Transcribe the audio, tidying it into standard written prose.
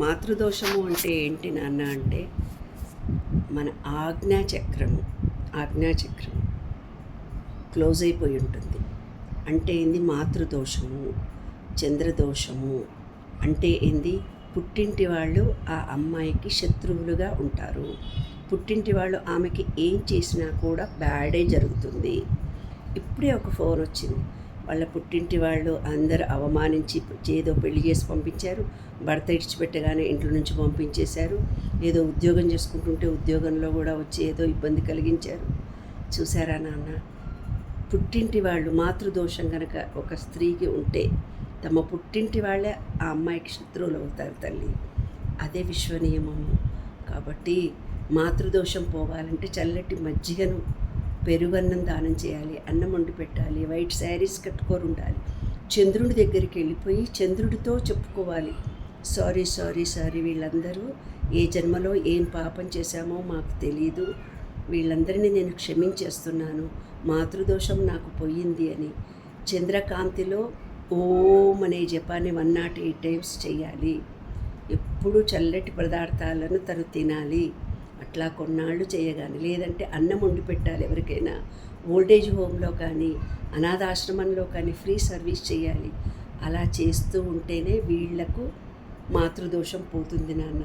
మాతృదోషము అంటే ఏంటి నాన్న అంటే మన ఆజ్ఞాచక్రం క్లోజ్ అయిపోయి ఉంటుంది. అంటే ఏంది మాతృదోషము, చంద్రదోషము అంటే ఏంది, పుట్టింటి వాళ్ళు ఆ అమ్మాయికి శత్రువులుగా ఉంటారు. పుట్టింటి వాళ్ళు ఆమెకి ఏం చేసినా కూడా బ్యాడే జరుగుతుంది. ఇప్పుడే ఒక ఫోన్ వచ్చింది, వాళ్ళ పుట్టింటి వాళ్ళు అందరూ అవమానించి ఏదో పెళ్లి చేసి పంపించారు, భర్త ఇడిచిపెట్టగానే ఇంట్లో నుంచి పంపించేశారు, ఏదో ఉద్యోగం చేసుకుంటుంటే ఉద్యోగంలో కూడా వచ్చి ఏదో ఇబ్బంది కలిగించారు. చూసారా నాన్న, పుట్టింటి వాళ్ళు మాతృదోషం కనుక ఒక స్త్రీకి ఉంటే తమ పుట్టింటి వాళ్ళే ఆ అమ్మాయికి శత్రువులు అవుతారు తల్లి. అదే విశ్వనియమము. కాబట్టి మాతృదోషం పోవాలంటే చల్లటి మజ్జిగను పెరుగన్నం దానం చేయాలి, అన్నం వండి పెట్టాలి, వైట్ శారీస్ కట్టుకొని ఉండాలి, చంద్రుడి దగ్గరికి వెళ్ళిపోయి చంద్రుడితో చెప్పుకోవాలి, సారీ సారీ సారీ, వీళ్ళందరూ ఏ జన్మలో ఏం పాపం చేశామో మాకు తెలీదు, వీళ్ళందరినీ నేను క్షమించేస్తున్నాను, మాతృదోషం నాకు పోయింది అని చంద్రకాంతిలో ఓం అనే జపాన్ని 108 టైమ్స్ చేయాలి. ఎప్పుడు చల్లటి పదార్థాలను తను తినాలి. అట్లా కొన్నాళ్ళు చేయగానే, లేదంటే అన్నం వండి పెట్టాలి. ఎవరికైనా ఓల్డేజ్ హోమ్లో కానీ అనాథాశ్రమంలో కానీ ఫ్రీ సర్వీస్ చేయాలి. అలా చేస్తూ ఉంటేనే వీళ్లకు మాతృదోషం పోతుంది నాన్న.